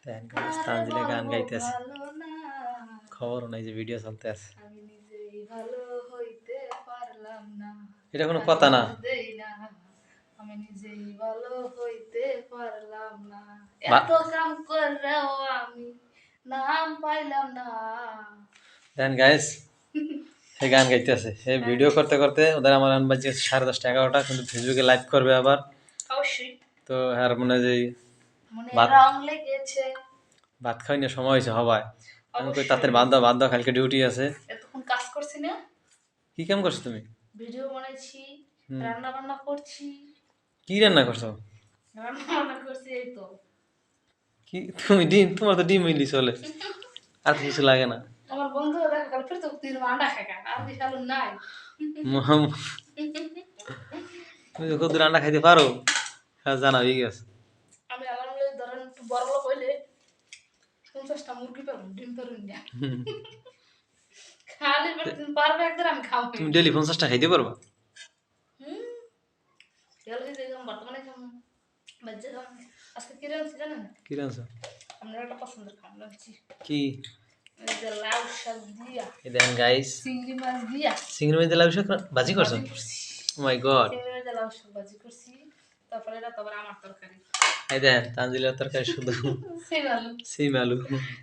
দেখেন গাইস, আর তানজিলা গান বলবো গাইতেছে, ভালো না, খবরও নাই যে ভিডিও চলতে আছে। আমি নিজেই ভালো হইতে পারলাম না, এটা কোনো আমি কথা না। দোষ দেই না, আমি নিজেই ভালো হইতে পারলাম না, বা- এত কাম করেও আমি নাম পাইলাম না। দেখেন গাইস, সে গান গাইতেছে, সে ভিডিও করতে করতে ওদের আমার আন বাজে 10:30 11টা, কিন্তু ফেসবুকে লাইভ করবে আবার। অবশ্যই তো আর মনে হয় যে মনে ভাত রং লেগেছে। ভাত খাওয়াই না সময় হয়েছে হবাই। আমি কই তাদের অবশ্যই বাদ দাও, কালকে ডিউটি আছে। এতক্ষণ কাজ করছি না, কি কাম করছো তুমি? ভিডিও বানাইছি, হুম। রান্না বান্না করছি, কি রান্না করছো? রান্না বান্না করছি এই তো। কি তুমি ডিম, তোমার তো ডিম হইলি চলে, আর তো কিছু লাগে না। আমার বন্ধুরা দেখা গেল ফির তো তিন আন্ডা খায় আর কি খালো নাই। মহাম- তুমি তো কত রান্না খাইতে পারো, হ্যাঁ জানা হয়ে গেছে। আমি আলহামদুলিল্লাহ ধরেন একটু বড় লোক হইলে 50টা মুরগি পাবো, ডিম পারুন না। হুম। খালি পেটে তুমি পারবে একদিন, আমি খাবো। তুমি ডেলি 50টা খাইতে পারবা? হুম, হেলদি দেখলাম বর্তমানে খাবো, বাচ্চা খাবো। আজকে কি রান্না জানেন? কি রাঁধছো? আপনার একটা পছন্দের খাবার রাঁধছি, কি? এই যে লাউ শাক দিয়া, এই দেখেন গাইস, চিংড়ি মাছ দিয়া চিংড়ি মাছ দিয়ে লাউ শাক ভাজি করছো? ভাজি করছি। ও মাই গড। চিংড়ি মাছ দিয়ে লাউ শাক ভাজি করছি, তারপরে এটা তো আবার আমার তরকারি। এই দেখেন তানজিলার তরকারি শুধু সিম আলু, সিম আলু,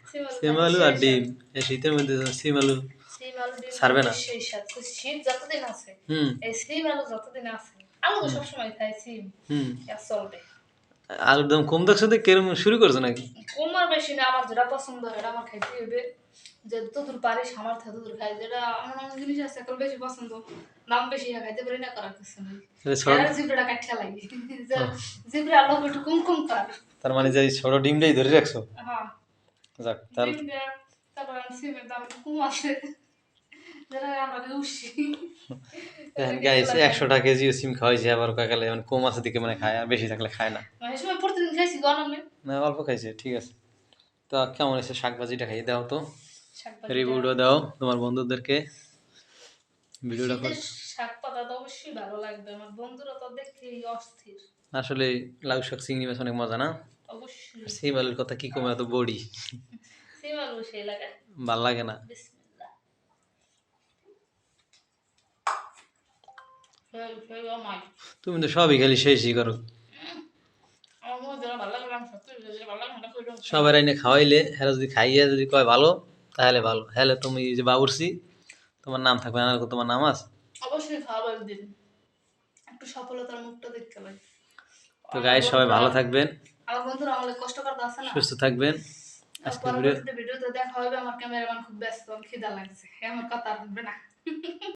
সিম আলু সিম খাইতে আলু আর সেই স্বাদ। ডিম। এই শীতের মধ্যে সিম আলু সিম আলু ডিম ছাড়বে খাইতে না। সেই স্বাদ। তো শীত যতদিন আছে, হুম এই সিম আলু যতদিন আছে, আলু তো হুম সবসময় খাই, সিম হুম। আর চলবে। আলুর দাম কম দেখছো, তো কেরম শুরু করছো নাকি? কম আর বেশি না, আমার যেটা পছন্দ সেটা আমার খাইতে হবে। যতদূর পারি সামর্থ্য ততদূর খাই, যেটা আমার অনেক জিনিস আছে এখন বেশি পছন্দ, দাম বেশি খাইতে পারি না, করার কিছু নেই। তাহলে ছোট, এর জিবড়াটা কাটতে লাগে, ও, জিবড়া লোক একটু কম কম কর। তার মানে যে এই ছোট ডিমটাই ধরে রাখছো। হ্যাঁ, যাক তাহলে। ডিম দেয়া, তারপর সিমের দাম একটু কম আছে, যেটা আমরা উঠছি, দেখেন এটাকে গাইস, এগুলা খাই। 100 টাকা কেজি সিম খাওয়াইছে আবার কাকালে, মানে কম আছে দিকে মানে খায়, আর বেশি থাকলে খায় না। মানে এই সময় প্রতিদিন খাইছি গরম নেই। না অল্প খাইছে, ঠিক আছে। তো কেমন হয়েছে শাক ভাজিটা, খাইয়ে দাও তো, শাক ভাজিটা, রিভিউটা দাও তোমার বন্ধুদেরকে, ভিডিওটা কর। শীতের শাক পাতা তো অবশ্যই ভালো লাগবে, আমার বন্ধুরা তো দেখেই অস্থির। আসলে লাউ শাক চিংড়ি মাছ অনেক মজা না? আর অবশ্যই সিম আলুর কথা কি কমে, এত বড়ি সিম আলু সেই লাগে। ভাল লাগে না। বিসমিল্লাহ, সেই সেই আমায়, তুমি তো সবই খালি শেষই করো। আমার মনে যেটা ভালো লাগে আমি সত্যি যেটা ভালো লাগে সেটা কইলাম খাই। সবার এনে খাওয়াইলে, হ্যাঁ যদি খাইয়ে যদি কয় ভালো, তাহলে ভালো, হ্যালে তুমি এই যে বাবুর্চি, তোমার নাম থাকবে না, তোমার নাম আছে। অবশ্যই খাওয়াবো একদিন, একটু সফলতার মুখটা দেখতে পাই। তো আমার গাইস সবাই বন্ধুরা, ভালো থাকবেন, আমার বন্ধুরা আমাদের কষ্ট করতে আছে না। সুস্থ থাকবেন। আজকের ভিডিও পরবর্তীতে ভিডিওতে দেখা হবে, আমার ক্যামেরাম্যান খুব ব্যস্ত, আমার খিদা লাগছে, আমার কথা আর হবে না।